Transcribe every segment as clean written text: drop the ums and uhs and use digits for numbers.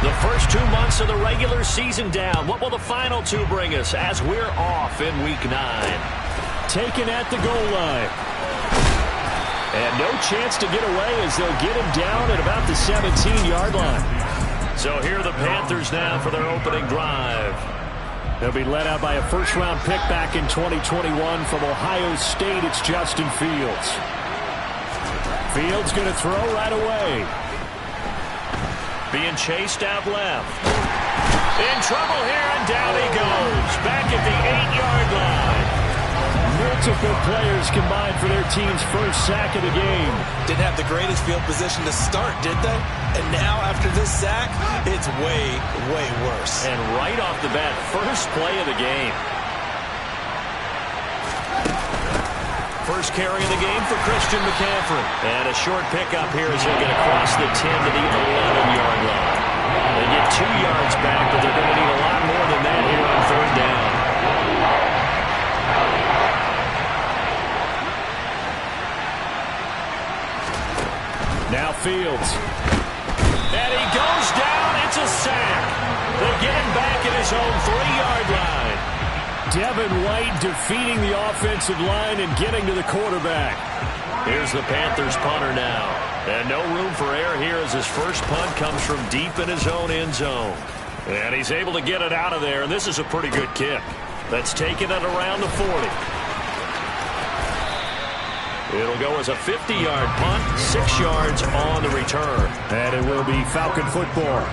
The first 2 months of the regular season down. What will the final 2 bring us as we're off in Week 9? Taken at the goal line. And no chance to get away as they'll get him down at about the 17-yard line. So here are the Panthers now for their opening drive. They'll be led out by a first-round pick back in 2021 from Ohio State. It's Justin Fields. Fields going to throw right away. Being chased out left. In trouble here, and down he goes. Back at the 8-yard line. Multiple players combined for their team's first sack of the game. Didn't have the greatest field position to start, did they? And now, after this sack, it's way, way worse. And right off the bat, first play of the game. First carry of the game for Christian McCaffrey. And a short pickup here as he'll get across the 10 to the 11-yard line. They get 2 yards back, but they're going to need a lot more than that here on 3rd down. Now Fields. And he goes down. It's a sack. They get him back at his own 3-yard line. Devin White defeating the offensive line and getting to the quarterback. Here's the Panthers punter now. And no room for error here as his first punt comes from deep in his own end zone. And he's able to get it out of there, and this is a pretty good kick. That's taken it around the 40. It'll go as a 50-yard punt, 6 yards on the return. And it will be Falcon football.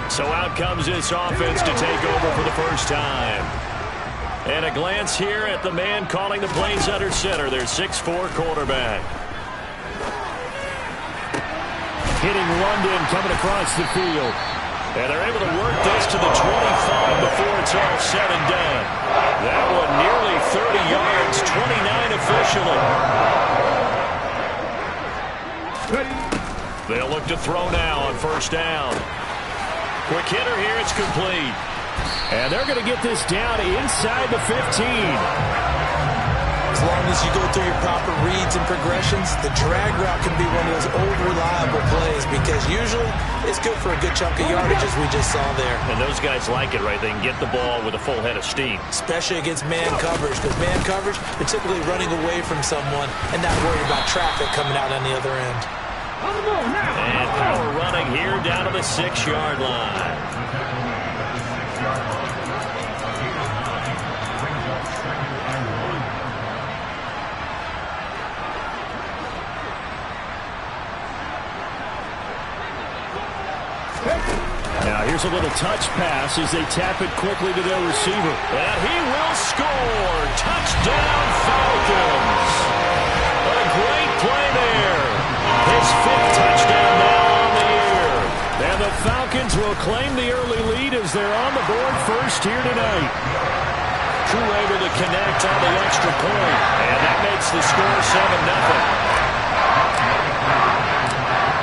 So out comes this offense to take over for the first time. And a glance here at the man calling the plays under center, their 6'4" quarterback. Hitting London coming across the field. And they're able to work this to the 25 before it's all said and done. That one nearly 30 yards, 29 officially. They'll look to throw now on 1st down. Quick hitter here, it's complete. And they're going to get this down inside the 15. As long as you go through your proper reads and progressions, the drag route can be one of those old reliable plays because usually it's good for a good chunk of yardage as we just saw there. And those guys like it, right? They can get the ball with a full head of steam. Especially against man coverage, because man coverage, they're typically running away from someone and not worried about traffic coming out on the other end. And power running here down to the 6-yard line. Now here's a little touch pass as they tap it quickly to their receiver. And he will score. Touchdown Falcons. What a great play there. His 5th touchdown now on the year. And the Falcons will claim the early lead as they're on the board first here tonight. Koo able to connect on the extra point. And that makes the score 7-0.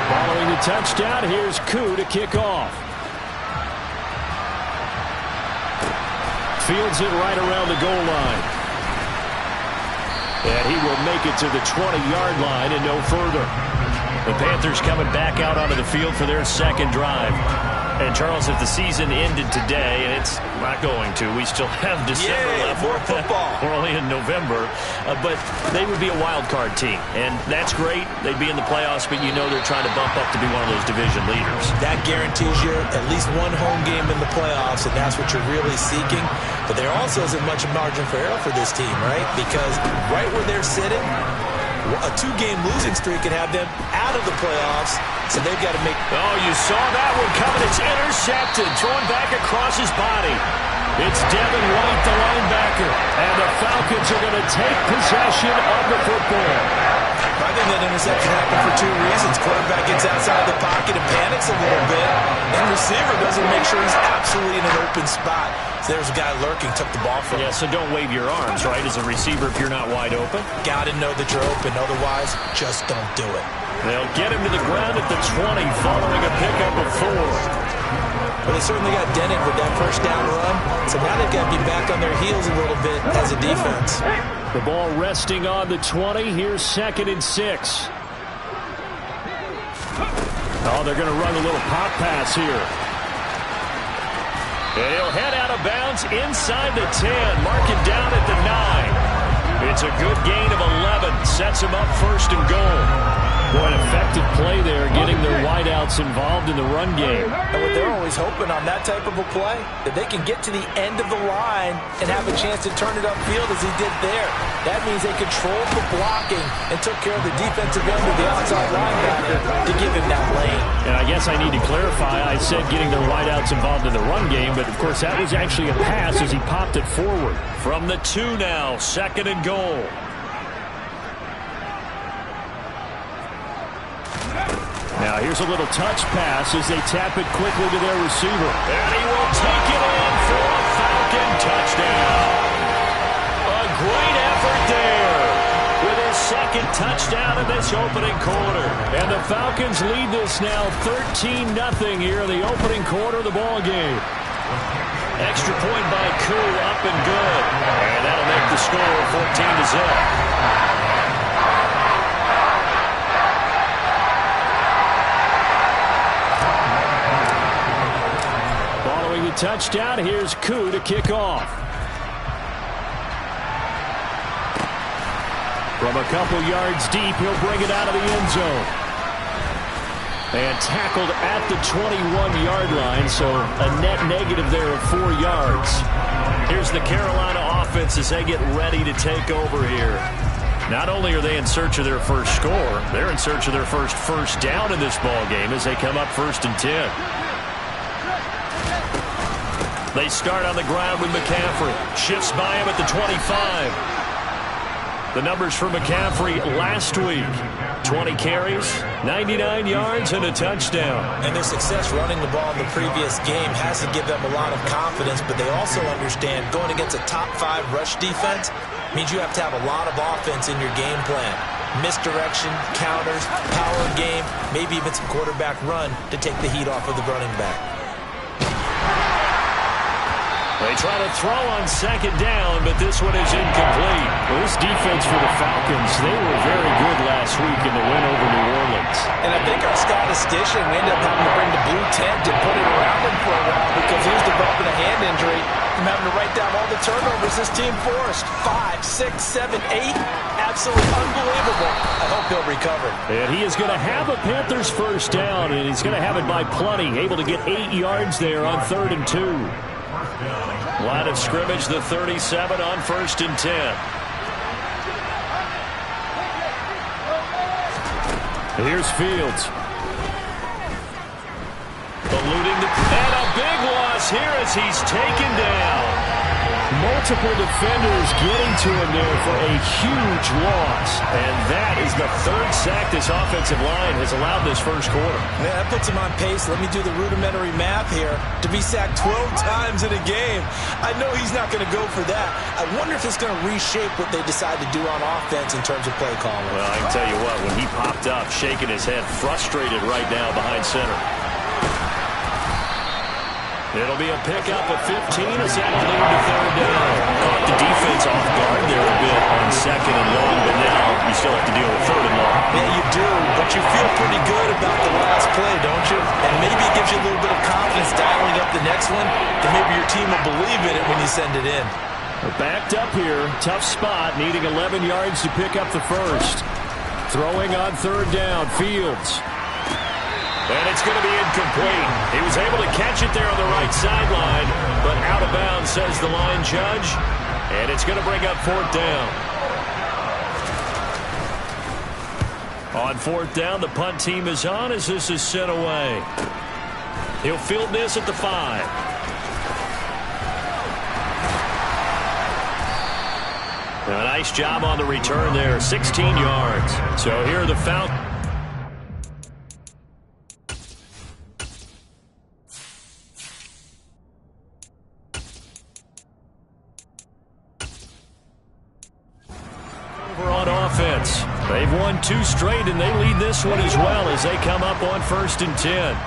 Following the touchdown, here's Koo to kick off. Fields it right around the goal line. And he will make it to the 20-yard line and no further. The Panthers coming back out onto the field for their 2nd drive. And, Charles, if the season ended today, and it's not going to, we still have December left. More football. We're only in November. But they would be a wild card team. And that's great. They'd be in the playoffs, but you know they're trying to bump up to be one of those division leaders. That guarantees you at least one home game in the playoffs, and that's what you're really seeking. But there also isn't much margin for error for this team, right? Because right where they're sitting, a 2-game losing streak can have them out of the playoffs, so they've got to make... Oh, you saw that one coming. It's intercepted, thrown back across his body. It's Devin White, the linebacker, and the Falcons are going to take possession of the football. I think that interception happened for 2 reasons. Quarterback gets outside the pocket and panics a little bit, and receiver doesn't make sure he's absolutely in an open spot. So there's a guy lurking, took the ball from him. Yeah, so don't wave your arms, right, as a receiver if you're not wide open. Got to know that you're open. Otherwise, just don't do it. They'll get him to the ground at the 20 following a pickup of 4. But they certainly got dented with that first down run, so now they've got to be back on their heels a little bit as a defense. The ball resting on the 20. Here's 2nd and 6. Oh, they're going to run a little pop pass here. And he'll head out of bounds inside the 10. Mark it down at the 9. It's a good gain of 11. Sets him up first and goal. Boy, an effective play there, getting their wideouts involved in the run game. And what they're always hoping on that type of a play, that they can get to the end of the line and have a chance to turn it upfield as he did there. That means they controlled the blocking and took care of the defensive end of the outside linebacker to give him that lane. And I guess I need to clarify, I said getting their wideouts involved in the run game, but of course that was actually a pass as he popped it forward. From the 2 now, second and goal. Now here's a little touch pass as they tap it quickly to their receiver. And he will take it in for a Falcon touchdown. A great effort there with his second touchdown in this opening quarter. And the Falcons lead this now 13-0 here in the opening quarter of the ball game. Extra point by Koo, up and good. And that'll make the score 14-0. Touchdown. Here's Koo to kick off. From a couple yards deep, he'll bring it out of the end zone. And tackled at the 21-yard line, so a net negative there of 4 yards. Here's the Carolina offense as they get ready to take over here. Not only are they in search of their first score, they're in search of their first down in this ball game as they come up 1st and 10. They start on the ground with McCaffrey. Shifts by him at the 25. The numbers for McCaffrey last week. 20 carries, 99 yards, and a touchdown. And their success running the ball in the previous game has to give them a lot of confidence, but they also understand going against a top 5 rush defense means you have to have a lot of offense in your game plan. Misdirection, counters, power game, maybe even some quarterback run to take the heat off of the running back. They try to throw on second down, but this one is incomplete. Well, this defense for the Falcons, they were very good last week in the win over New Orleans. And I think our statistician, we ended up having to bring the blue tent and put it around him for a while because he was developing a hand injury from having to write down all the turnovers this team forced. 5, 6, 7, 8. Absolutely unbelievable. I hope he'll recover. And he is going to have a Panthers first down, and he's going to have it by plenty, able to get 8 yards there on 3rd and 2. Line of scrimmage, the 37 on 1st and 10. Here's Fields. Eluding and a big loss here as he's taken down. Multiple defenders getting to him there for a huge loss. And that is the 3rd sack this offensive line has allowed this first quarter. Man, that puts him on pace. Let me do the rudimentary math here. To be sacked 12 times in a game, I know he's not going to go for that. I wonder if it's going to reshape what they decide to do on offense in terms of play calling. Well, I can tell you what, when he popped up, shaking his head, frustrated right now behind center. It'll be a pickup of 15 as that'll lead to 3rd down. Caught the defense off guard there a bit on 2nd and long, but now you still have to deal with 3rd and long. Yeah, you do, but you feel pretty good about the last play, don't you? And maybe it gives you a little bit of confidence dialing up the next one, that maybe your team will believe in it when you send it in. We're backed up here. Tough spot, needing 11 yards to pick up the first. Throwing on 3rd down, Fields. And it's going to be incomplete. He was able to catch it there on the right sideline, but out of bounds, says the line judge. And it's going to bring up 4th down. On 4th down, the punt team is on as this is sent away. He'll field this at the 5. A nice job on the return there, 16 yards. So here are the Falcons. They've won 2 straight, and they lead this one as well as they come up on 1st and 10.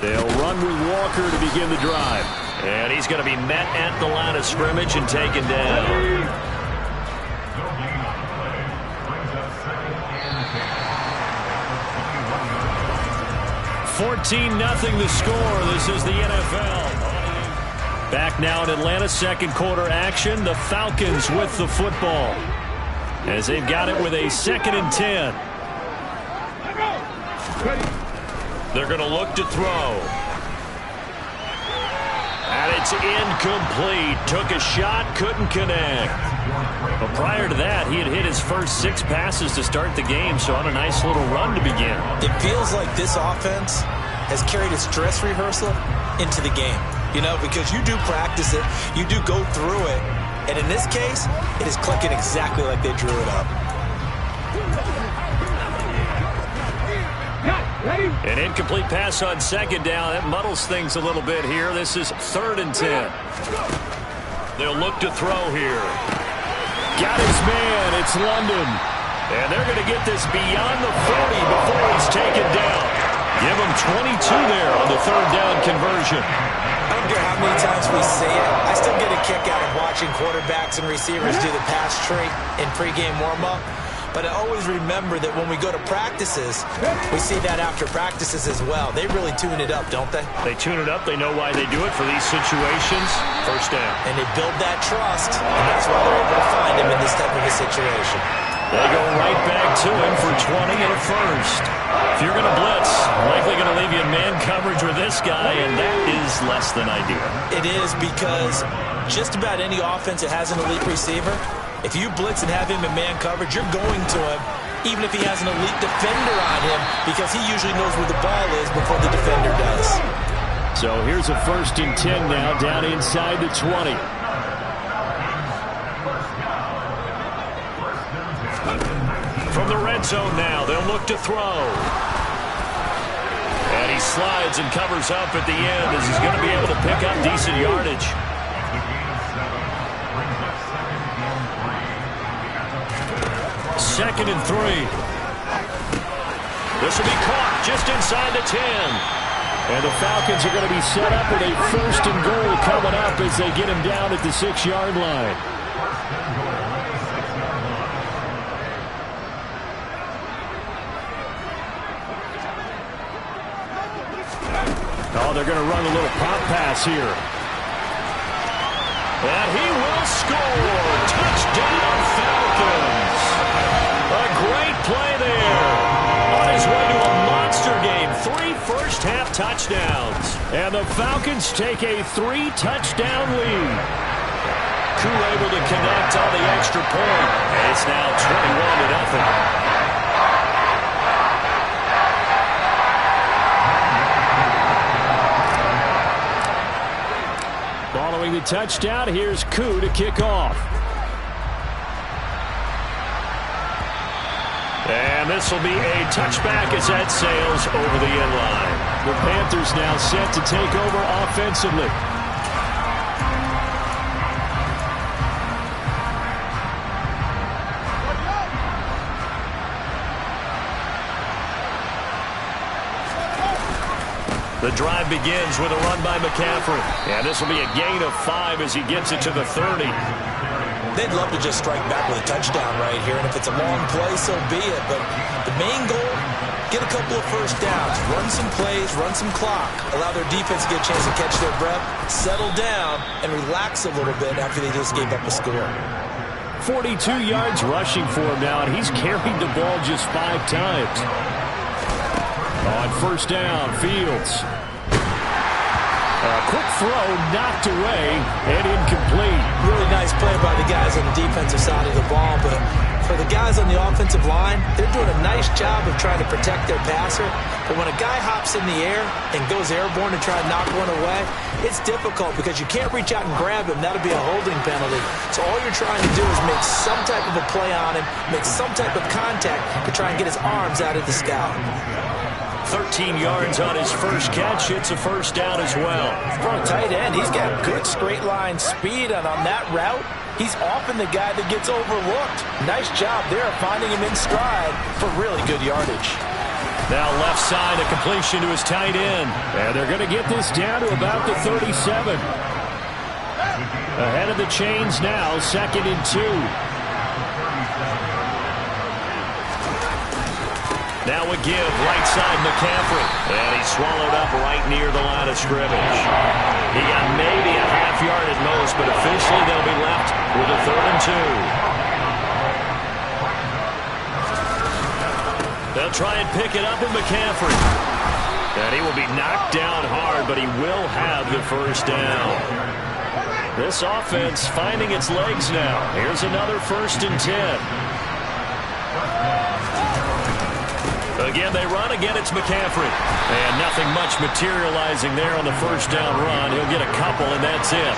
They'll run with Walker to begin the drive. And he's going to be met at the line of scrimmage and taken down. 14-0 the score. This is the NFL. Back now in Atlanta, second quarter action. The Falcons with the football as they've got it with a 2nd and 10. They're going to look to throw. And it's incomplete. Took a shot, couldn't connect. But prior to that, he had hit his first 6 passes to start the game, so on a nice little run to begin. It feels like this offense has carried its dress rehearsal into the game. You know, because you do practice it, you do go through it, and in this case, it is clicking exactly like they drew it up. An incomplete pass on 2nd down. That muddles things a little bit here. This is 3rd and 10. They'll look to throw here. Got his man. It's London. And they're going to get this beyond the 40 before he's taken down. Give him 22 there on the 3rd down conversion. I don't care how many times we see it. I still get a kick out of watching quarterbacks and receivers do the pass tree in pregame warm-up. But I always remember that when we go to practices, we see that after practices as well. They really tune it up, don't they? They tune it up. They know why they do it for these situations. 1st down. And they build that trust, and that's why they're able to find him in this type of a situation. They go right back to him for 20 and a 1st. If you're going to blitz, likely going to leave you in man coverage with this guy, and that is less than ideal. It is, because just about any offense that has an elite receiver, if you blitz and have him in man coverage, you're going to him, even if he has an elite defender on him, because he usually knows where the ball is before the defender does. So here's a 1st and 10 now, down inside the 20. From the red zone now, they'll look to throw. And he slides and covers up at the end as he's going to be able to pick up decent yardage. 2nd and 3. This will be caught just inside the 10. And the Falcons are going to be set up with a 1st and goal coming up as they get him down at the 6-yard line. Oh, they're going to run a little pop pass here. And he will score. Touchdown, Falcons. A great play there. On his way to a monster game. 3 first-half touchdowns. And the Falcons take a 3-touchdown lead. Koo able to connect on the extra point. And it's now 21-0. Following the touchdown, here's Koo to kick off. And this will be a touchback as that sails over the end line. The Panthers now set to take over offensively. The drive begins with a run by McCaffrey. And this will be a gain of 5 as he gets it to the 30. They'd love to just strike back with a touchdown right here, and if it's a long play, so be it. But the main goal, get a couple of first downs, run some plays, run some clock, allow their defense to get a chance to catch their breath, settle down, and relax a little bit after they just gave up a score. 42 yards rushing for him now, and he's carried the ball just 5 times. On 1st down, Fields. A quick throw knocked away and incomplete. Really nice play by the guys on the defensive side of the ball, but for the guys on the offensive line, they're doing a nice job of trying to protect their passer. But when a guy hops in the air and goes airborne to try and knock one away, it's difficult because you can't reach out and grab him. That'll be a holding penalty. So all you're trying to do is make some type of a play on him, make some type of contact to try and get his arms out of the scout. 13 yards on his first catch. It's a 1st down as well. For a tight end, he's got good straight line speed, and on that route, he's often the guy that gets overlooked. Nice job there finding him in stride for really good yardage. Now left side, a completion to his tight end. And they're going to get this down to about the 37. Ahead of the chains now, 2nd and 2. Now a give, right side McCaffrey. And he's swallowed up right near the line of scrimmage. He got maybe a half yard at most, but officially they'll be left with a 3rd and 2. They'll try and pick it up with McCaffrey. And he will be knocked down hard, but he will have the first down. This offense finding its legs now. Here's another 1st and 10. Again, they run. Again, it's McCaffrey. And nothing much materializing there on the first down run. He'll get a couple, and that's it.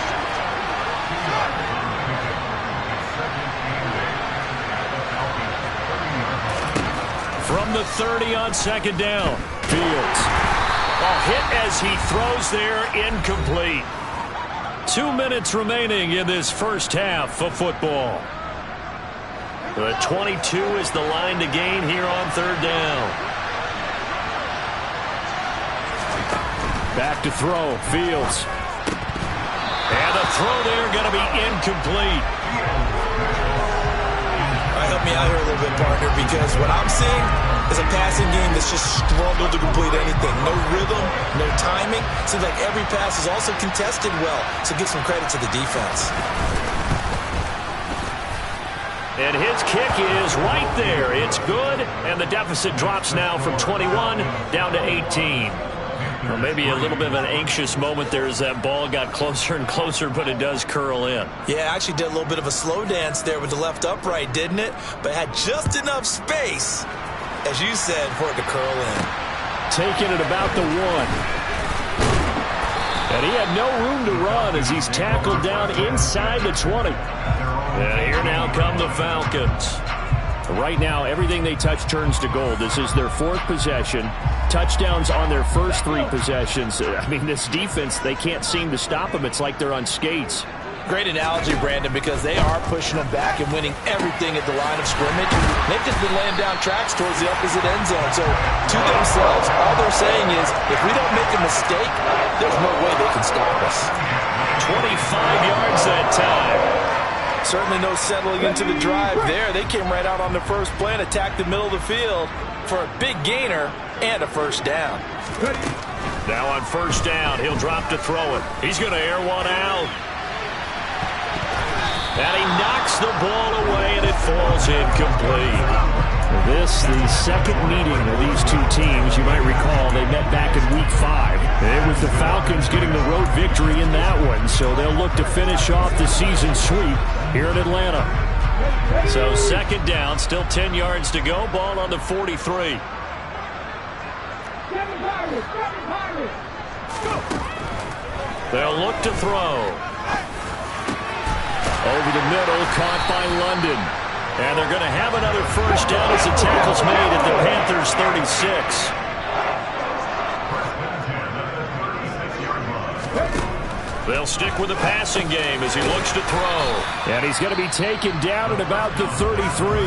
From the 30 on 2nd down, Fields. Hit as he throws there, incomplete. 2 minutes remaining in this first half of football. The 22 is the line to gain here on 3rd down. Back to throw, Fields. And the throw there going to be incomplete. Help me out here a little bit, partner, because what I'm seeing is a passing game that's just struggled to complete anything. No rhythm, no timing. Seems like every pass is also contested well, so give some credit to the defense. And his kick is right there. It's good, and the deficit drops now from 21 down to 18. Well, maybe a little bit of an anxious moment there as that ball got closer and closer, but it does curl in. Yeah, actually did a little bit of a slow dance there with the left upright, didn't it? But had just enough space, as you said, for it to curl in. Taking it about the 1. And he had no room to run as he's tackled down inside the 20. And here now come the Falcons. Right now, everything they touch turns to gold. This is their 4th possession. Touchdowns on their first 3 possessions. I mean, this defense, they can't seem to stop them. It's like they're on skates. Great analogy, Brandon, because they are pushing them back and winning everything at the line of scrimmage. They've just been laying down tracks towards the opposite end zone. So, to themselves, all they're saying is, if we don't make a mistake, there's no way they can stop us. 25 yards that time. Certainly no settling into the drive there. They came right out on the first play and attacked the middle of the field for a big gainer and a first down. Now on first down, he'll drop to throw it. He's going to air one out. And he knocks the ball away, and it falls incomplete. This, the second meeting of these two teams. You might recall they met back in Week 5. And with the Falcons getting the road victory in that one, so they'll look to finish off the season sweep here in Atlanta. So 2nd down, still 10 yards to go. Ball on the 43. They'll look to throw. Over the middle, caught by London. And they're going to have another first down as the tackle's made at the Panthers' 36. They'll stick with the passing game as he looks to throw. And he's going to be taken down at about the 33.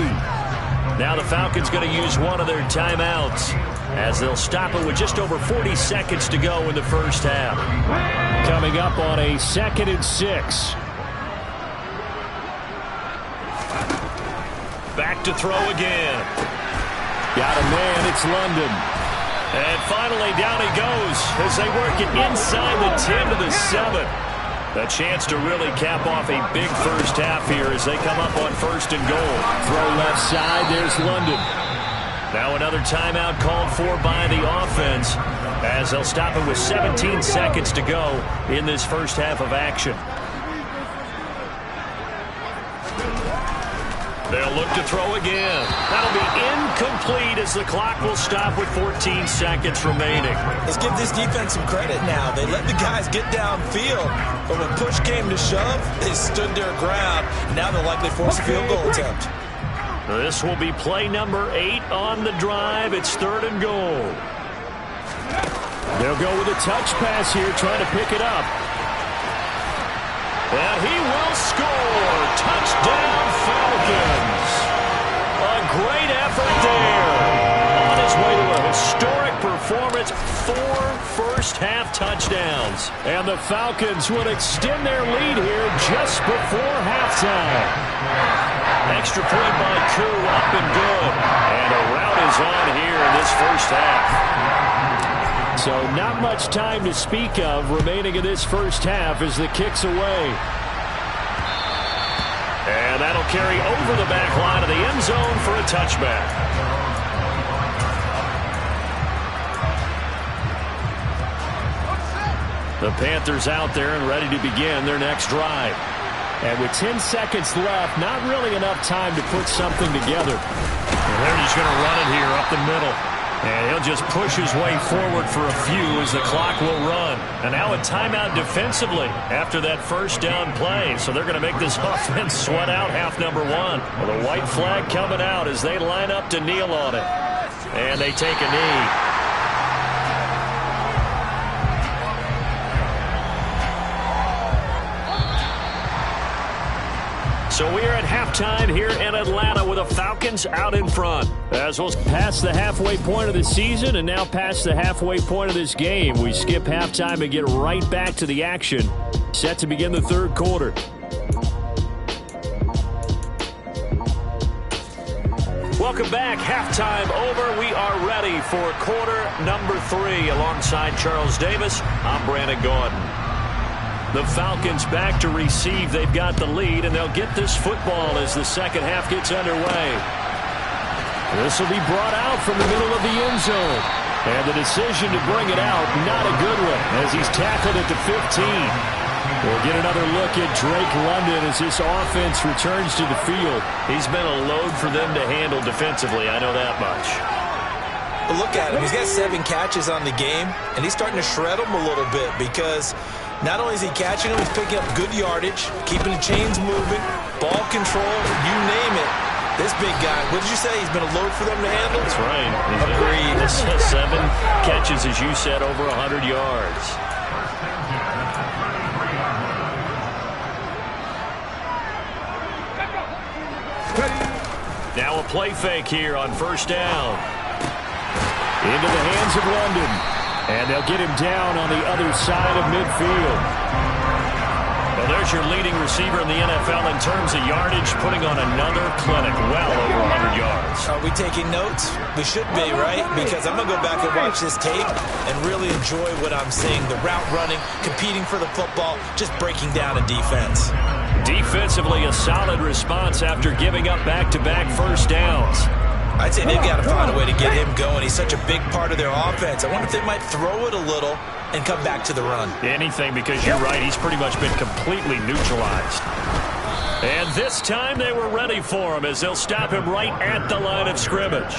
Now the Falcons going to use one of their timeouts as they'll stop it with just over 40 seconds to go in the first half. Coming up on a 2nd and 6. Back to throw again. Got a man, it's London. And finally down he goes as they work it inside the 10 to the 7. A chance to really cap off a big first half here as they come up on 1st and goal. Throw left side, there's London. Now another timeout called for by the offense as they'll stop it with 17 seconds to go in this first half of action. They'll look to throw again. That'll be incomplete as the clock will stop with 14 seconds remaining. Let's give this defense some credit now. They let the guys get downfield, but when push came to shove, they stood their ground. Now they'll likely force a field goal attempt. This will be play number 8 on the drive. It's 3rd and goal. They'll go with a touch pass here, trying to pick it up. And he will score. Touchdown, Falcons. A great effort there. On his way to a historic performance performance, 4 first-half touchdowns. And the Falcons would extend their lead here just before halftime. Extra point by Koo, up and good. And a rout is on here in this first half. So not much time to speak of remaining in this first half as the kick's away. And that'll carry over the back line of the end zone for a touchback. The Panthers out there and ready to begin their next drive. And with 10 seconds left, not really enough time to put something together. And they're just going to run it here up the middle. And he'll just push his way forward for a few as the clock will run. And now a timeout defensively after that first down play. So they're going to make this offense sweat out half number one. Well, the white flag coming out as they line up to kneel on it. And they take a knee. So we are at halftime here in Atlanta with the Falcons out in front. As we'll pass the halfway point of the season and now past the halfway point of this game. We skip halftime and get right back to the action. Set to begin the third quarter. Welcome back. Halftime over. We are ready for quarter number 3. Alongside Charles Davis, I'm Brandon Gordon. The Falcons back to receive. They've got the lead, and they'll get this football as the second half gets underway. This will be brought out from the middle of the end zone. And the decision to bring it out, not a good one, as he's tackled at the 15. We'll get another look at Drake London as this offense returns to the field. He's been a load for them to handle defensively, I know that much. But look at him. He's got 7 catches on the game, and he's starting to shred them a little bit because not only is he catching them, he's picking up good yardage, keeping the chains moving, ball control, you name it. This big guy, what did you say? He's been a load for them to handle? That's right. Agreed. 7 catches, as you said, over 100 yards. Now a play fake here on first down. Into the hands of London. And they'll get him down on the other side of midfield. Well, there's your leading receiver in the NFL in terms of yardage, putting on another clinic, well over 100 yards. Are we taking notes? We should be, right? Because I'm going to go back and watch this tape and really enjoy what I'm seeing. The route running, competing for the football, just breaking down a defense. Defensively, a solid response after giving up back-to-back first downs. I'd say they've got to find a way to get him going. He's such a big part of their offense. I wonder if they might throw it a little and come back to the run. Anything, because you're right. He's pretty much been completely neutralized. And this time they were ready for him as they'll stop him right at the line of scrimmage.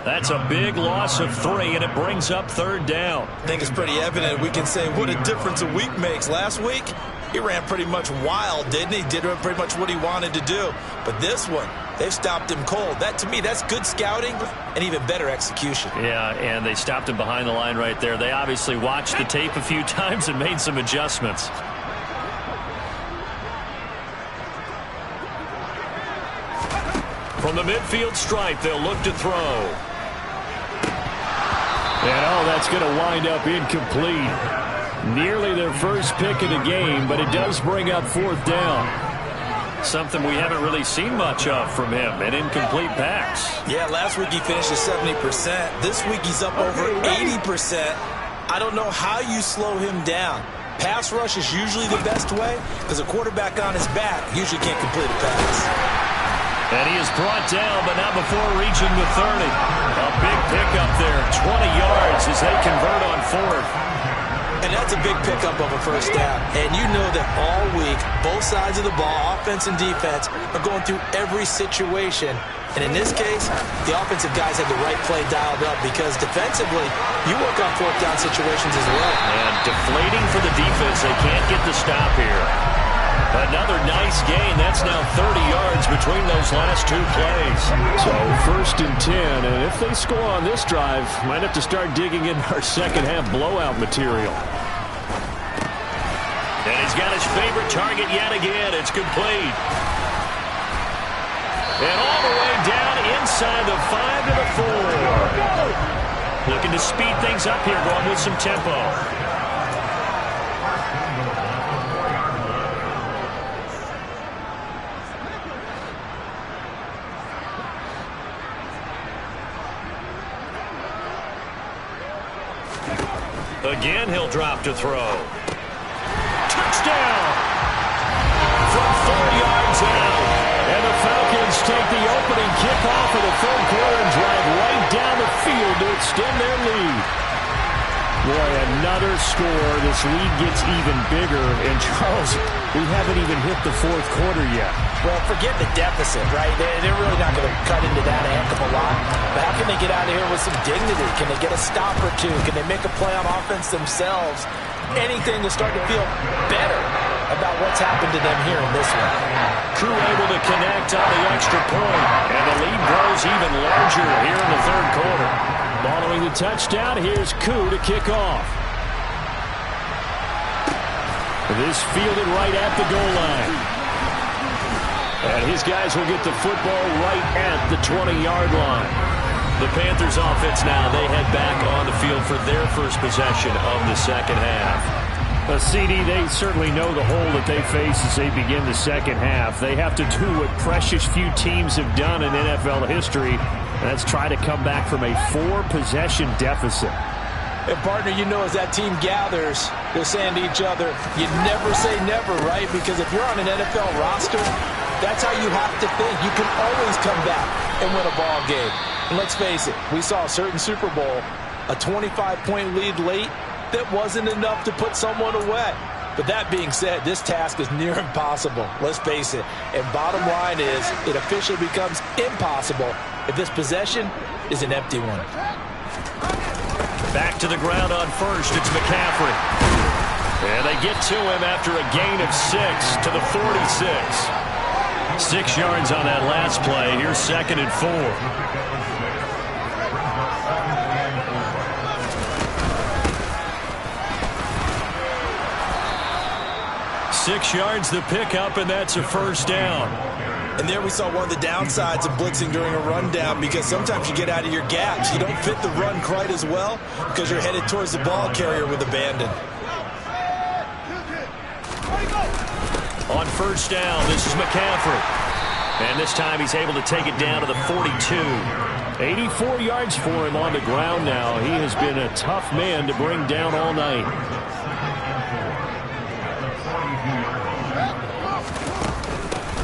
That's a big loss of 3, and it brings up third down. I think it's pretty evident. We can say what a difference a week makes. Last week, he ran pretty much wild, didn't he? Did pretty much what he wanted to do. But this one, they've stopped him cold. That, to me, that's good scouting and even better execution. Yeah, and they stopped him behind the line right there. They obviously watched the tape a few times and made some adjustments. From the midfield stripe, they'll look to throw. And, that's going to wind up incomplete. Nearly their first pick of the game, but it does bring up fourth down. Something we haven't really seen much of from him, an incomplete pass. Yeah, last week he finished at 70%. This week he's up over 80%. I don't know how you slow him down. Pass rush is usually the best way because a quarterback on his back usually can't complete a pass. And he is brought down, but not before reaching the 30. A big pickup there, 20 yards as they convert on fourth. And that's a big pickup of a first down. And you know that all week, both sides of the ball, offense and defense, are going through every situation. And in this case, the offensive guys have the right play dialed up because defensively, you work on fourth down situations as well. And deflating for the defense. They can't get the stop here. Another nice gain. That's now 30 yards between those last 2 plays. So first and 10, and if they score on this drive, might have to start digging in our second half blowout material. And he's got his favorite target yet again. It's complete. And all the way down inside the 5 to the 4. Looking to speed things up here, going with some tempo. Again, he'll drop to throw. Touchdown! From 4 yards out. And the Falcons take the opening kickoff of the third quarter and drive right down the field to extend their lead. Boy, another score. This lead gets even bigger. And, Charles, we haven't even hit the fourth quarter yet. Well, forget the deficit, right? They're really not going to cut into that a heck of a lot. But how can they get out of here with some dignity? Can they get a stop or two? Can they make a play on offense themselves? Anything to start to feel better about what's happened to them here in this one. Crew able to connect on the extra point, and the lead grows even larger here in the third quarter. Following the touchdown, here's Koo to kick off. This fielded right at the goal line. And his guys will get the football right at the 20-yard line. The Panthers offense now, they head back on the field for their first possession of the second half. CD, they certainly know the hole that they face as they begin the second half. They have to do what precious few teams have done in NFL history, and that's try to come back from a 4-possession deficit. And, partner, you know, as that team gathers, they're saying to each other, you never say never, right? Because if you're on an NFL roster, that's how you have to think. You can always come back and win a ball game. And let's face it, we saw a certain Super Bowl, a 25-point lead late, that wasn't enough to put someone away. But that being said, this task is near impossible. Let's face it. And bottom line is, it officially becomes impossible if this possession is an empty one. Back to the ground on first, it's McCaffrey. And they get to him after a gain of 6 to the 46. 6 yards on that last play. Here's 2nd and 4. 6 yards the pickup, and that's a first down. And there we saw one of the downsides of blitzing during a rundown, because sometimes you get out of your gaps. You don't fit the run quite as well because you're headed towards the ball carrier with abandon. On first down, this is McCaffrey. And this time he's able to take it down to the 42. 84 yards for him on the ground now. He has been a tough man to bring down all night.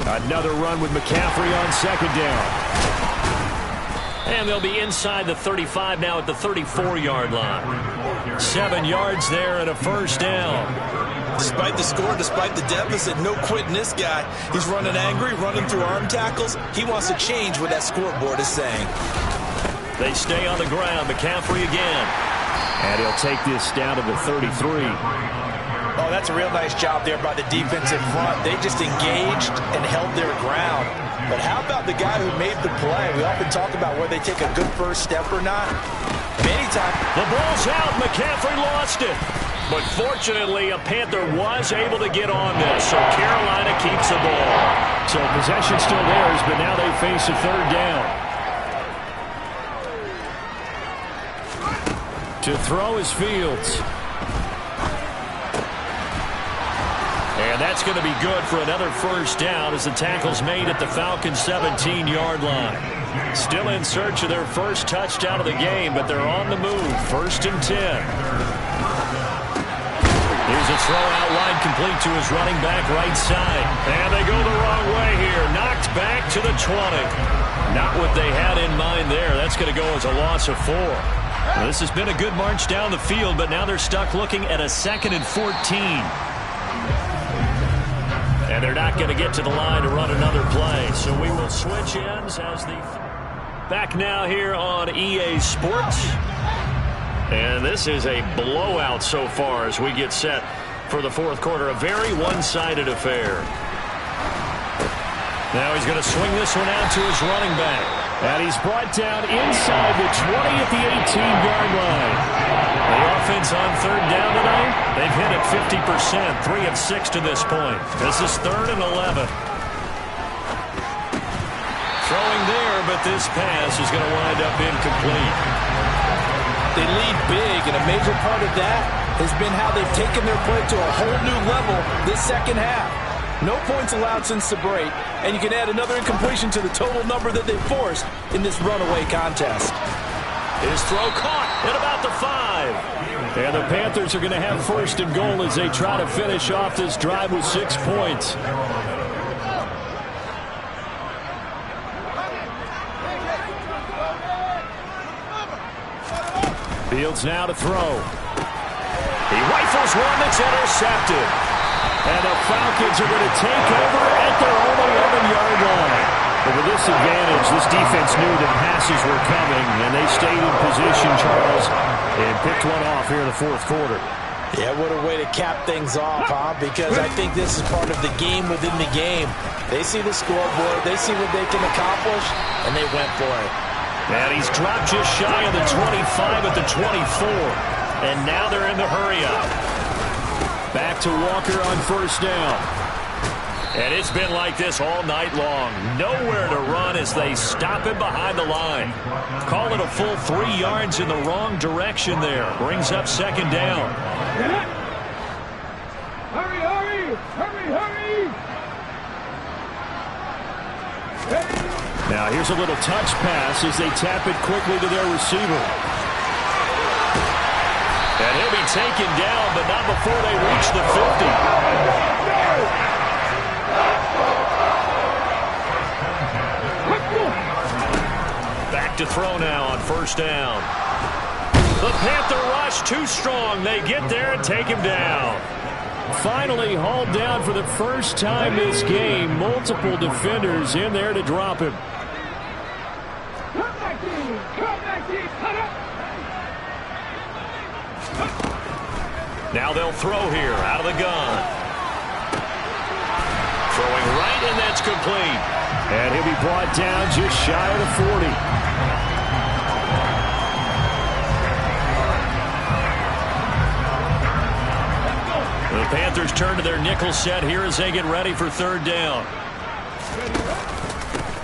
Another run with McCaffrey on second down. And they'll be inside the 35 now at the 34-yard line. 7 yards there and a first down. Despite the score, despite the deficit, no quitting this guy. He's running angry, running through arm tackles. He wants to change what that scoreboard is saying. They stay on the ground. McCaffrey again. And he'll take this down to the 33. Oh, that's a real nice job there by the defensive front. They just engaged and held their ground. But how about the guy who made the play? We often talk about whether they take a good first step or not. Many times. The ball's out. McCaffrey lost it. But fortunately, a Panther was able to get on this, so Carolina keeps the ball. So possession still theirs, but now they face a third down. To throw is Fields. And that's going to be good for another first down as the tackle's made at the Falcons' 17-yard line. Still in search of their first touchdown of the game, but they're on the move. 1st and 10. Here's a throw out wide complete to his running back right side. And they go the wrong way here. Knocked back to the 20. Not what they had in mind there. That's going to go as a loss of 4. Well, this has been a good march down the field, but now they're stuck looking at a 2nd and 14. And they're not going to get to the line to run another play. So we will switch ends as the... Back now here on EA Sports. And this is a blowout so far as we get set for the fourth quarter. A very one-sided affair. Now he's going to swing this one out to his running back. And he's brought down inside the 20 at the 18-yard line. The offense on third down tonight, they've hit it 50%, 3 of 6 to this point. This is 3rd and 11. Throwing there, but this pass is going to wind up incomplete. They lead big, and a major part of that has been how they've taken their play to a whole new level this second half. No points allowed since the break, and you can add another incompletion to the total number that they forced in this runaway contest. His throw caught at about the 5. And the Panthers are going to have first and goal as they try to finish off this drive with 6 points. Fields now to throw. He rifles one that's intercepted. And the Falcons are going to take over at their own 11-yard line. But with this advantage, this defense knew that passes were coming, and they stayed in position, Charles, and picked one off here in the fourth quarter. Yeah, what a way to cap things off, huh? Because I think this is part of the game within the game. They see the scoreboard, they see what they can accomplish, and they went for it. And he's dropped just shy of the 25 at the 24. And now they're in the hurry-up. Back to Walker on first down. And it's been like this all night long. Nowhere to run as they stop him behind the line. Call it a full 3 yards in the wrong direction there. Brings up second down. Hurry, hurry! Hurry, hurry! Now here's a little touch pass as they tap it quickly to their receiver. And he'll be taken down, but not before they reach the 50. Back to throw now on first down. The Panther rush too strong. They get there and take him down. Finally hauled down for the first time this game. Multiple defenders in there to drop him. Now they'll throw here out of the gun. Throwing right, and that's complete. And he'll be brought down just shy of the 40. The Panthers turn to their nickel set here as they get ready for third down.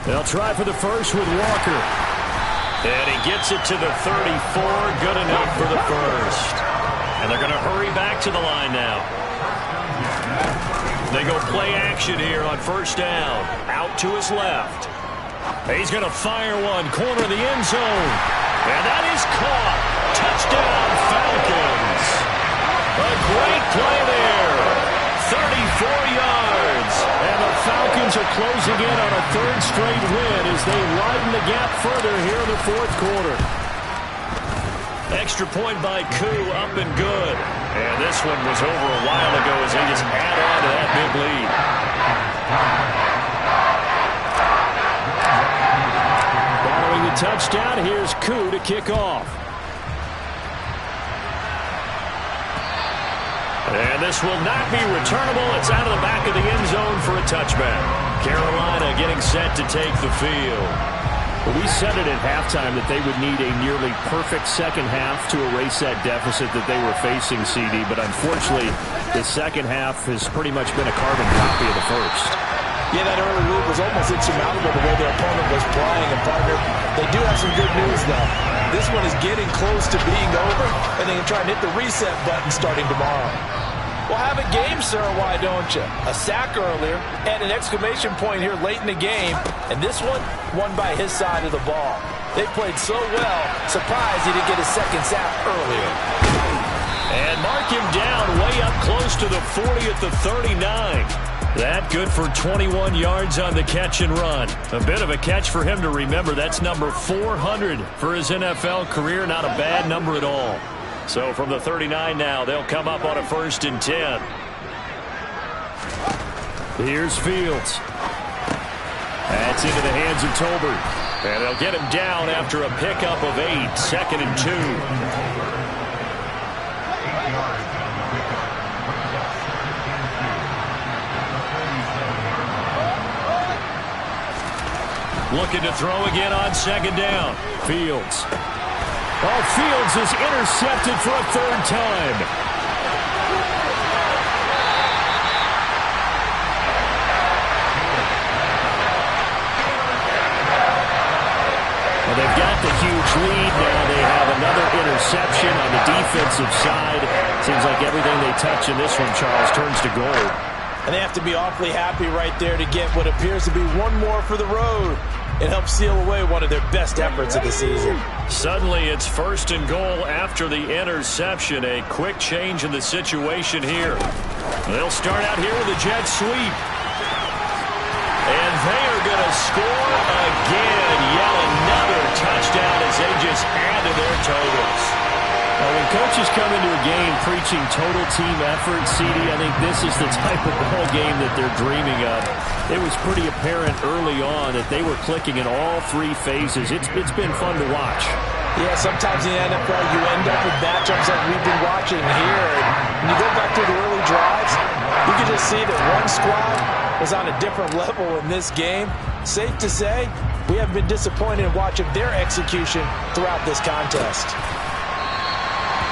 They'll try for the first with Walker. And he gets it to the 34. Good enough for the first. And they're going to hurry back to the line now. They go play action here on first down. Out to his left. He's going to fire one. Corner of the end zone. And that is caught. Touchdown, Falcons. A great play there. 34 yards. And the Falcons are closing in on a third straight win as they widen the gap further here in the fourth quarter. Extra point by Koo, up and good. And this one was over a while ago as they just add on to that big lead. Following the touchdown, here's Koo to kick off. And this will not be returnable. It's out of the back of the end zone for a touchback. Carolina getting set to take the field. Well, we said it at halftime that they would need a nearly perfect second half to erase that deficit that they were facing, CD. But unfortunately, the second half has pretty much been a carbon copy of the first. Yeah, that early lead was almost insurmountable the way their opponent was playing. And, partner, they do have some good news, though. This one is getting close to being over, and they can try and hit the reset button starting tomorrow. Well, have a game, sir, why don't you? A sack earlier and an exclamation point here late in the game. And this one, won by his side of the ball. They played so well, surprised he didn't get his second sack earlier. And mark him down way up close to the 40 at the 39. That good for 21 yards on the catch and run. A bit of a catch for him to remember. That's number 400 for his NFL career. Not a bad number at all. So from the 39 now, they'll come up on a 1st and 10. Here's Fields. That's into the hands of Tolbert. And they'll get him down after a pickup of 8. 2nd and 2. Looking to throw again on 2nd down. Fields. Oh, Fields is intercepted for a 3rd time. Well, they've got the huge lead now. They have another interception. interception on the defensive side. Seems like everything they touch in this one, Charles, turns to gold. And they have to be awfully happy right there to get what appears to be one more for the road. It helps seal away one of their best efforts of the season. Suddenly it's 1st and goal after the interception. A quick change in the situation here. They'll start out here with a jet sweep. And they are going to score again. Yet another touchdown as they just add to their totals. When coaches come into a game preaching total team effort, CD, I think this is the type of ball game that they're dreaming of. It was pretty apparent early on that they were clicking in all 3 phases. It's been fun to watch. Yeah, sometimes in the NFL you end up with matchups like we've been watching here. And when you go back to the early drives, you can just see that one squad was on a different level in this game. Safe to say, we have been disappointed in watching their execution throughout this contest.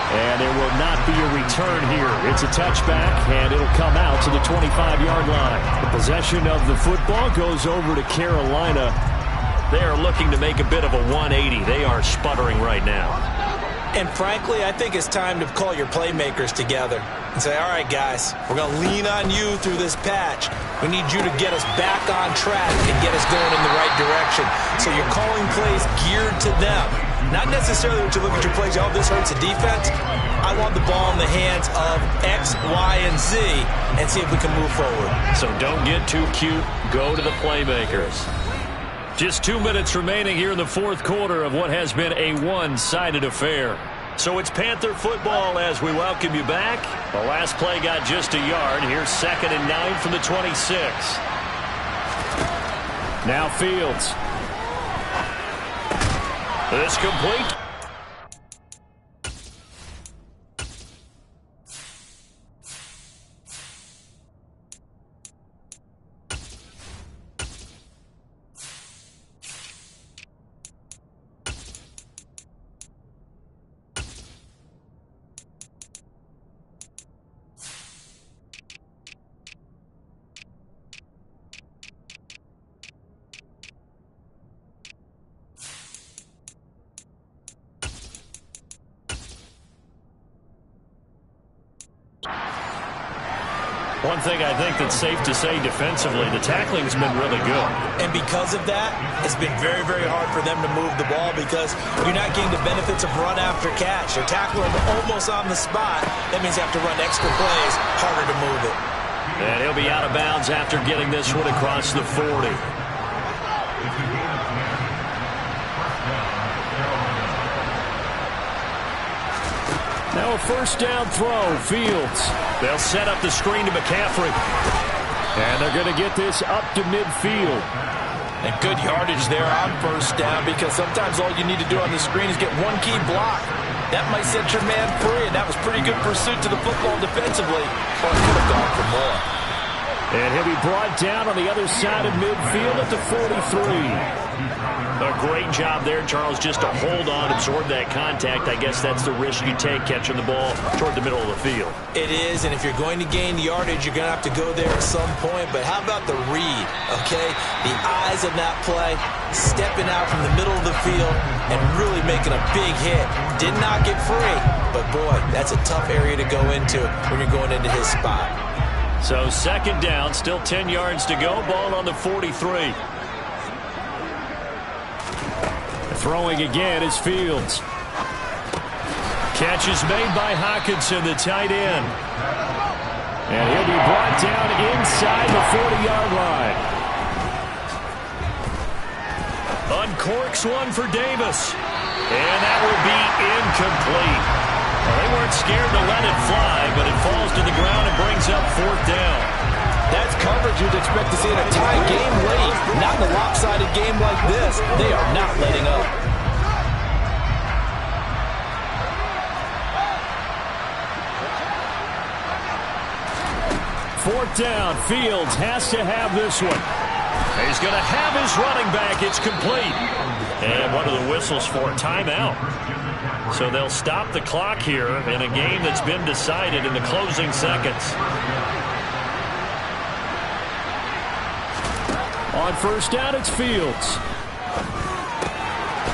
And there will not be a return here. It's a touchback, and it'll come out to the 25-yard line. The possession of the football goes over to Carolina. They are looking to make a bit of a 180. They are sputtering right now. And frankly, I think it's time to call your playmakers together and say, all right, guys, we're going to lean on you through this patch. We need you to get us back on track and get us going in the right direction. So you're calling plays geared to them. Not necessarily when you look at your plays, oh, this hurts the defense. I want the ball in the hands of X, Y, and Z and see if we can move forward. So don't get too cute. Go to the playmakers. Just 2 minutes remaining here in the 4th quarter of what has been a one-sided affair. So it's Panther football as we welcome you back. The last play got just a yard. Here's 2nd and 9 from the 26. Now Fields. This complete. One thing I think that's safe to say defensively, the tackling's been really good. And because of that, it's been very, very hard for them to move the ball because you're not getting the benefits of run after catch. They're tackling almost on the spot. That means you have to run extra plays, harder to move it. And he'll be out of bounds after getting this one across the 40. Now a 1st down throw, Fields. They'll set up the screen to McCaffrey. And they're going to get this up to midfield. And good yardage there on 1st down because sometimes all you need to do on the screen is get one key block. That might set your man free, and that was pretty good pursuit to the football defensively. Or it could have gone for more. And he'll be brought down on the other side of midfield at the 43. A great job there, Charles, just to hold on, absorb that contact. I guess that's the risk you take catching the ball toward the middle of the field. It is, and if you're going to gain yardage, you're going to have to go there at some point. But how about the read, okay? The eyes of that play, stepping out from the middle of the field and really making a big hit. Did not get free, but boy, that's a tough area to go into when you're going into his spot. So 2nd down, still 10 yards to go, ball on the 43. Throwing again is Fields. Catch is made by Hockenson, the tight end. And he'll be brought down inside the 40-yard line. Uncorks one for Davis. And that will be incomplete. Well, they weren't scared to let it fly, but it falls to the ground and brings up 4th down. That's coverage you'd expect to see in a tie game late. Not in a lopsided game like this. They are not letting up. Fourth down. Fields has to have this one. He's going to have his running back. It's complete. And one of the whistles for a timeout. So they'll stop the clock here in a game that's been decided in the closing seconds. On 1st down, it's Fields.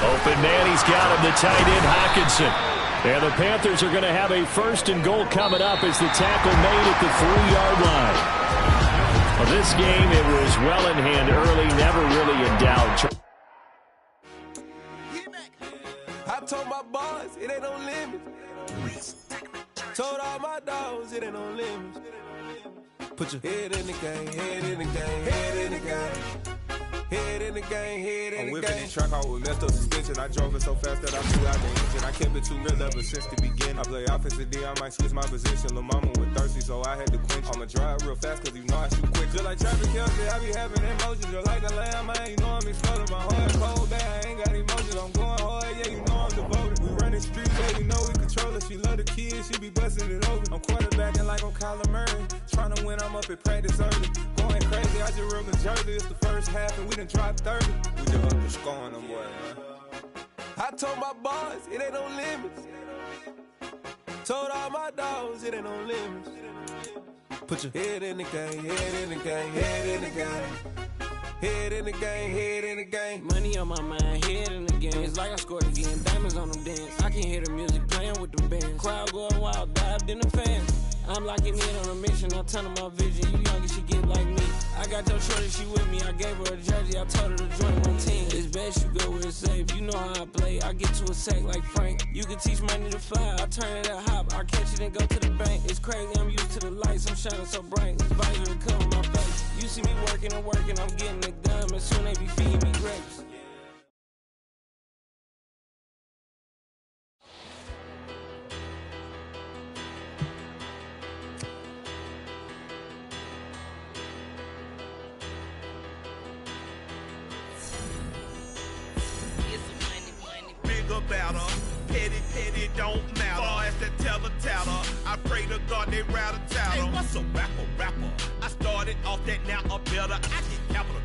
Open man, he's got him, the tight end, Hockenson. And the Panthers are going to have a first and goal coming up as the tackle made at the 3-yard line. Well, this game, it was well in hand early, never really in doubt. I told my boys it ain't no limits. Told all my dogs it ain't no limits. Put your head in the game, head in the game, head in the game. Head in the game, head in the game. I'm whipping the track out with messed up suspension. I drove it so fast that I blew out the engine. I kept it too real ever since the beginning. I play offensive D, I might switch my position. Lil' mama was thirsty, so I had to quench. I'ma drive real fast, cause you know I shoot quick. Just like traffic Kelsey, I be having emotions. Just like a lamb, man, you know I'm exploding. My heart cold, bad, I ain't got emotions. I'm going hard, yeah, you know I'm devoted. We running streets, yeah, you know we control it. She love the kids, she be busting it open. I'm quarterbacking like I'm Kyler Murray. Trying to win, I'm up at practice early. Going crazy, I just real the jersey. It's the first half, and we done dropped 30. We just up to scoring them, boy, man. I told my boys, it ain't no limits. Told all my dogs, it ain't no limits. Put your head in the game, head in the game, head in the game. Head in the game, head in the game. Money on my mind, head in the game. It's like I scored again, diamonds on them dance. I can hear the music playing with them bands. Crowd going wild, dived in the fans. I'm locking in on a mission, I'm telling my vision. You young and she get like me. I got your shorty, she with me. I gave her a jersey, I told her to join one team. It's best you go where it's safe. You know how I play. I get to a sack like Frank. You can teach money to fly. I turn it at hop. I catch it and go to the bank. It's crazy, I'm used to the lights. I'm shining so bright. This visor cover my face. You see me working and working. I'm getting it done. And soon they be feeding me grapes. Petty don't matter. Far as the teller, I pray to God they rattle tattle. Hey, what's a rapper? I started off that, now I'm better. I get capital.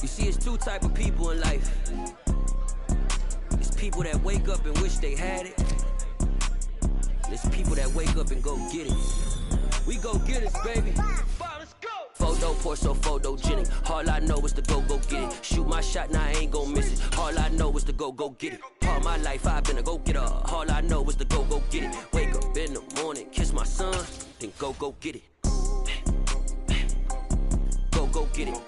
You see, it's two type of people in life. It's people that wake up and wish they had it. And it's people that wake up and go get it. We go get it, baby. Photo, Porso, photogenic. All I know is to go get it. Shoot my shot, now I ain't gon' miss it. All I know is to go get it. All my life I've been a go-getter. All I know is to go get it. Wake up in the morning, kiss my son, then go get it. Go get it.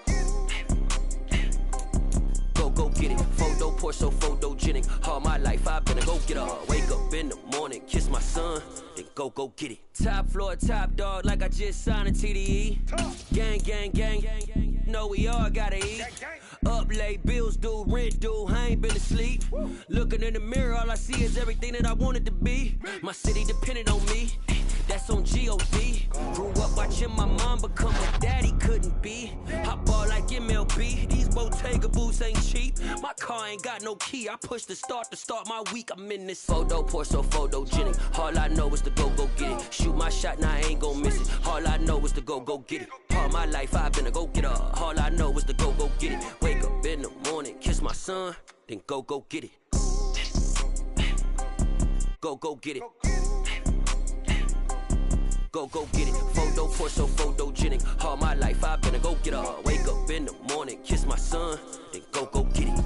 Go get it. Photo, Porso, photogenic. All my life I've been a go-getter. Wake up in the morning, kiss my son, then go get it. Top floor, top dog, like I just signed a TDE. Gang. Know we all gotta eat. Up late, bills due, rent due, I ain't been asleep. Looking in the mirror, all I see is everything that I wanted to be. My city depended on me. That's on G.O.D. Grew up watching my mom become a daddy, couldn't be. Hot ball like MLB, these Bottega boots ain't cheap. My car ain't got no key, I push the start to start my week. I'm in this photo, Porso, photogenic. All I know is to go get it. Shoot my shot, now I ain't gon' miss it. All I know is to go get it. All my life I've been a go-getter. All I know is to go get it. Wake up in the morning, kiss my son, then go get it. Go get it. Go get it. Photo, Porso, photogenic. All my life I've been a go-getter. Wake up in the morning, kiss my son, then go get it.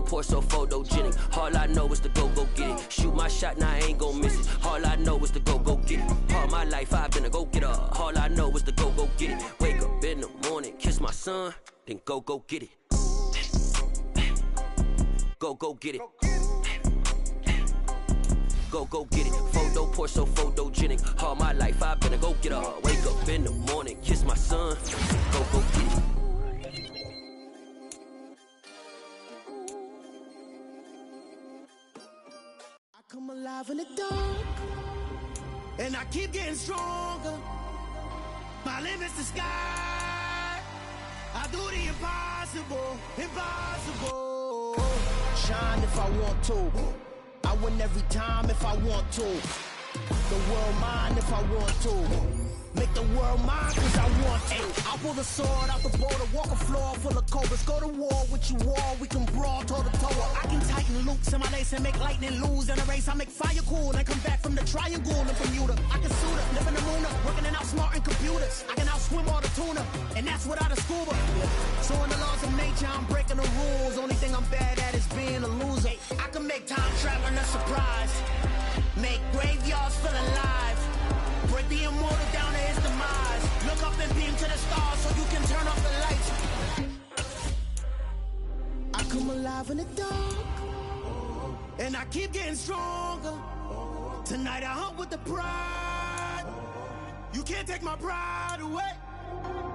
Porso, photogenic. All I know is to go get it. Shoot my shot, now I ain't gon' miss it. All I know is to go get it. All my life I've been a go-getter. All I know is to go get it. Wake up in the morning, kiss my son, then go get it. Go get it. Go get it. Photo, Porso, photogenic. All my life I've been a go-getter. Wake up in the morning, kiss my son, go get it. Come alive in the dark, and I keep getting stronger. My limit's the sky. I do the impossible. impossible, impossible. Shine if I want to. I win every time if I want to. The world mine if I want to. Make the world mine cause I want to. I'll pull the sword out the border, walk a floor full of cobras. Go to war with you all, we can brawl toe to toe. I can tighten loops in my lace and make lightning lose in a race. I make fire cool and come back from the triangle in Bermuda. I can suit up, live in the moon up, working and outsmarting computers. I can outswim all the tuna, and that's without a scuba. So in the laws of nature, I'm breaking the rules. Only thing I'm bad at is being a loser. I can make time traveling a surprise. Make graveyards feel alive. Break the immortal down to his demise. Look up and beam to the stars so you can turn off the lights. I come alive in the dark, and I keep getting stronger. Tonight I hunt with the pride. You can't take my pride away.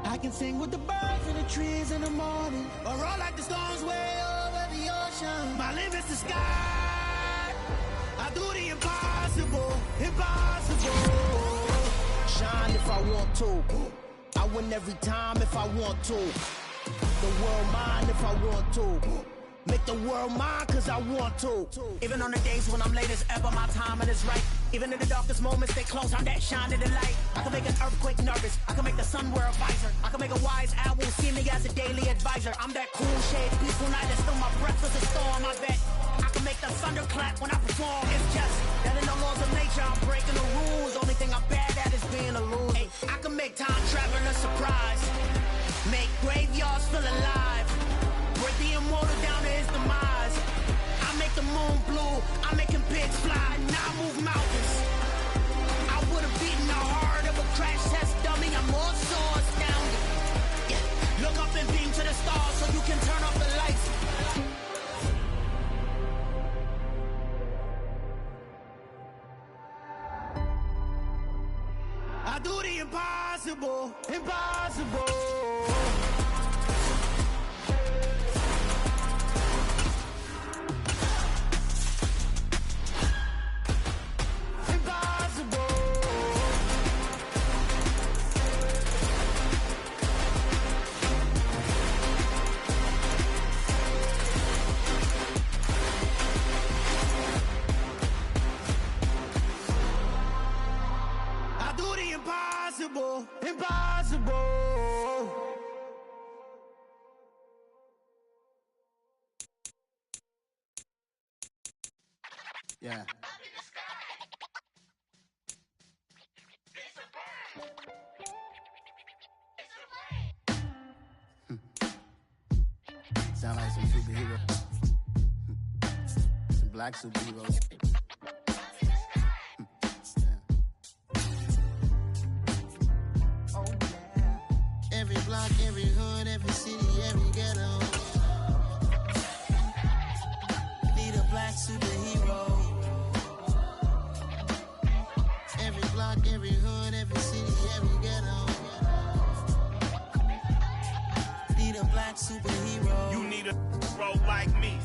I can sing with the birds and the trees in the morning, or roll like the storms way over the ocean. My limit's the sky. I do the impossible, impossible. Shine if I want to. I win every time if I want to. The world mine if I want to. Make the world mine cause I want to. Even on the days when I'm late as ever, my timing is right. Even in the darkest moments, stay close, I'm that shining the light. I can make an earthquake nervous. I can make the sun wear a visor. I can make a wise owl see me as a daily advisor. I'm that cool shade, peaceful night, and still my breath is a storm, I bet. I can make the thunder clap when I perform. It's just that in the laws of nature, I'm breaking the rules. Only thing I'm bad at is being a loser. Hey, I can make time traveling a surprise. Make graveyards feel alive. Break the immortal down to his demise. I make the moon blue. I'm making pigs fly. Now I move mountains. I would have beaten the heart of a crash test dummy. I'm more so astounded. Yeah. Look up and beam to the stars so you can turn off the lights. I do the impossible, impossible. Impossible, impossible. Yeah. Sound like some superheroes. Some black superheroes. Every block, every hood, every city, every ghetto. Need a black superhero. Every block, every hood, every city, every ghetto. Need a black superhero. You need a role like me.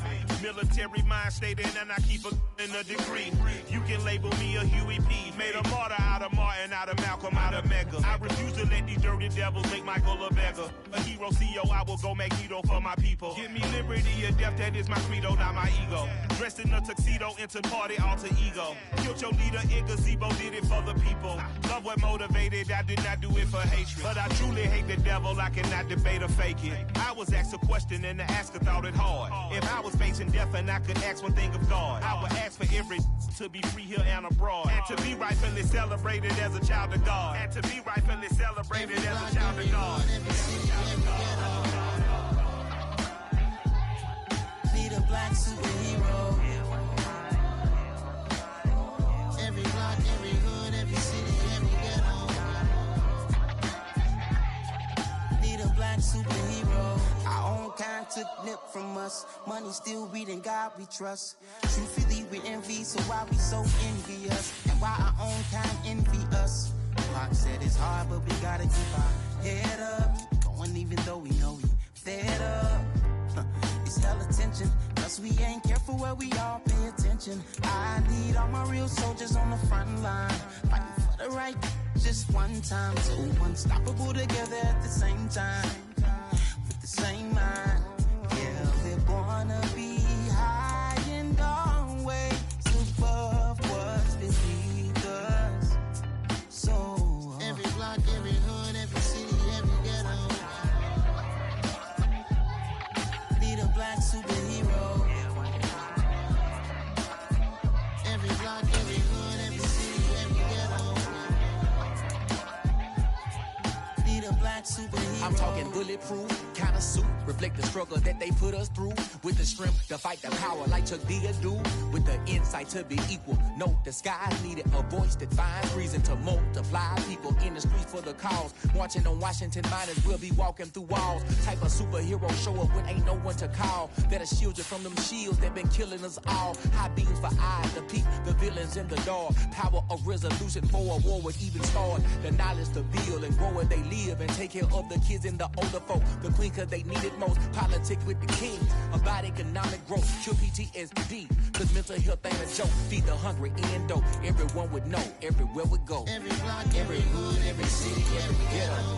Military mind stated, and I keep in a degree. You can label me a Huey P. Made a martyr out of Martin, out of Malcolm, out of Mega. I refuse to let these dirty devils make Michael a beggar. A hero CEO, I will go Magneto for my people. Give me liberty or death, that is my credo, not my ego. Dressed in a tuxedo, into party, alter ego. Killed your leader in gazebo, did it for the people. Love what motivated, I did not do it for hatred. But I truly hate the devil, I cannot debate or fake it. I was asked a question and the asker thought it hard. If I was facing death and I could ask one thing of God, I would ask for every to be free here and abroad, and to be rightfully celebrated as a child of God, and to be rightfully celebrated as a child of God. Need a black superhero. Every block, every hood, every city, every ghetto. Need a black superhero. Our own kind took nip from us. Money still reading God we trust. Truthfully we envy, so why we so envious? And why our own kind envy us? Pac said it's hard, but we gotta keep our head up. Keep going even though we know we fed up. It's hella tension, plus we ain't careful where we all pay attention. I need all my real soldiers on the front line, fighting for the right just one time. So unstoppable together at the same time, with the same mind. black superhero. Every block, every hood, every city, every ghetto. Need a black superhero. I'm talking bulletproof kind of suit, reflect the struggle that they put us through, with the strength to fight the power like Chuck D do, with the insight to be equal. No disguise needed, a voice that finds reason to multiply. People in the streets for the cause, marching on Washington miners will be walking through walls. Type of superhero show up when ain't no one to call, that'll shield you from them shields that been killing us all. High beams for eyes to peep the villains in the dark. Power of resolution for a war would even start. The knowledge to build and grow where they live and take care of the kids and the older folk. The queen cause they need it most. Politics with the king. About economic growth. Cure PTSD. Cause mental health ain't a joke. Feed the hungry and dope. Everyone would know. Everywhere we go. Every block, every hood, every city, every ghetto.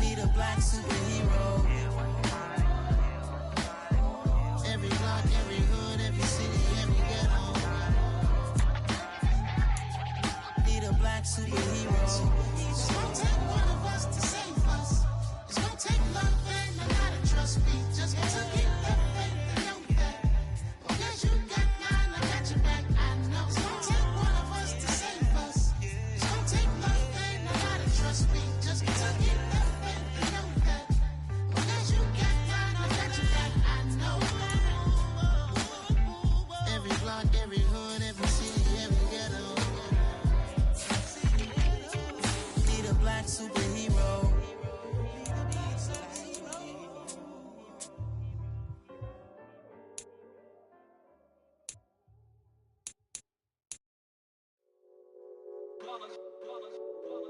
Need a black superhero. Every block, every hood, every city, every ghetto. Need a black superhero. It's gonna take one of us to save us. It's gonna take love and a lot of trust me. Just to get that faith and know that. Because you got mine, I got your back, I know. It's gonna take one of us to save us. It's gonna take love and a lot of trust me. Just to get that faith and know that. Because you got mine, I got your back, I know. Every block, every hood, every city, every ghetto. Need a black superhero.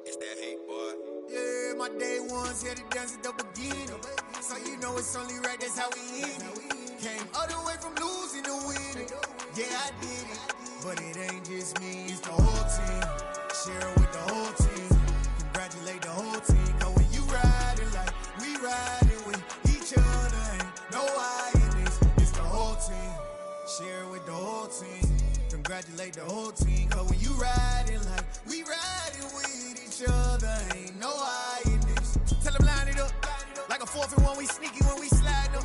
It's that hate, boy. Yeah, my day ones here to dance at the beginning. So you know it's only right, that's how we end it. Came all the way from losing to winning. Yeah, I did it. But it ain't just me, it's the whole team. Share it with the whole team. Congratulate the whole team. Cause when you riding like we riding with each other, ain't no I in this. It's the whole team. Share it with the whole team. Congratulate the whole team. Cause when you riding like we riding with each other, ain't no I in this. Tell them line it up. Like a 4th and 1, we sneaky when we slide them.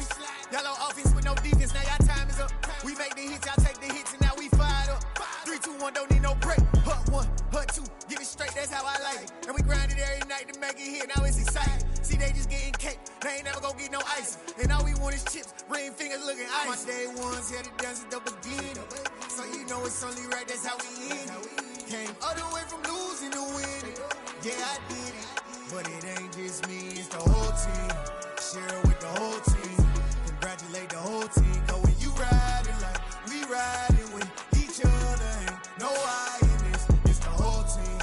Y'all on offense with no defense, now y'all time is up. We make the hits, y'all take the hits, and now we fired up. 3, 2, 1, don't need no break. Hut 1, hut 2, give it straight, that's how I like it. And we grind it every night to make it hit, now it's exciting. See, they just getting cake, they ain't never gonna get no ice. And all we want is chips, ring fingers looking ice. My day ones here to dance at the beginning. So you know it's only right, that's how we end it. Came all the way from losing to winning. Yeah, I did it. But it ain't just me, it's the whole team. Share it with the whole team. Congratulate the whole team. Cause when you riding like we riding with each other, ain't no I in this. It's the whole team.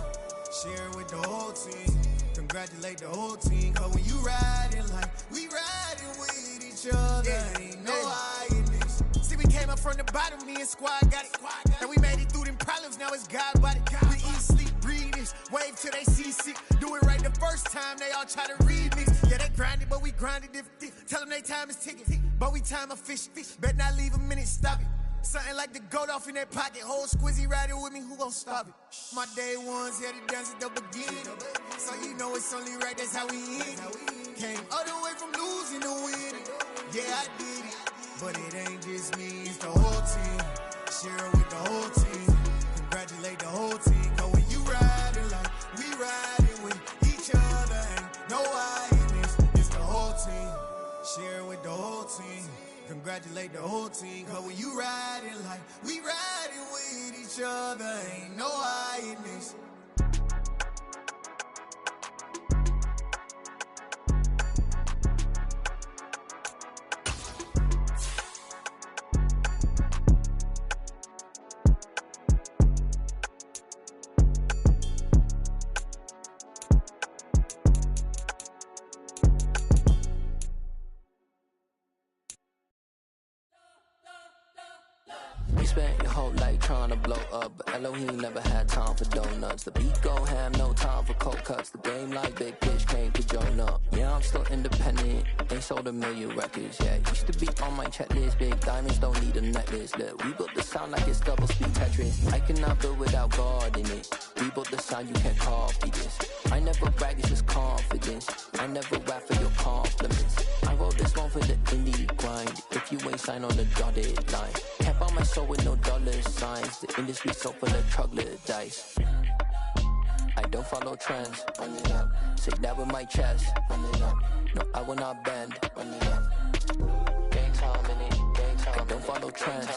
Share it with the whole team. Congratulate the whole team. Cause when you riding like we riding with each other, ain't no I in this. See, we came up from the bottom, me and squad got it. And we made it through them problems, now it's God body. We eat, sleep, breathe this, wave till they seasick. Do it right the first time, they all try to remix. Yeah, they grinded, but we grinded different. Tell them they time is ticking, but we time a fish. Bet not leave a minute, stop it. Something like the goat off in their pocket. Whole squizzy riding with me, who gon' stop it? My day ones here to dance at the beginning. So you know it's only right, that's how we end it. Came all the way from losing to winning. Yeah, I did it. But it ain't just me, it's the whole team. Share it with the whole team. Congratulate the whole team. Cause when you riding like we riding with each other, ain't no I in this. It's the whole team. Share it with the whole team. Congratulate the whole team. Cause when you riding like we riding with each other, ain't no I in this. You spent your whole life trying to blow up, but Elohim never had time for donuts. The beat go ham, no time for cold cuts. The game like Big Pitch came to Jonah. Yeah, I'm still independent. They sold 1 million records. Yeah, used to be on my checklist. Big diamonds don't need a necklace. Look, we built the sound like it's double speed Tetris. I cannot build without God in it. We built the sound, you can't copy this. I never brag, it's just confidence. I never rap for your compliments. I wrote this one for the indie grind. If you ain't signed on the dotted line, can't buy my soul with no dollar signs. The industry so full of troglodytes. I don't follow trends. Say that with my chest. No, I will not bend. Gang time in it. I don't follow trends.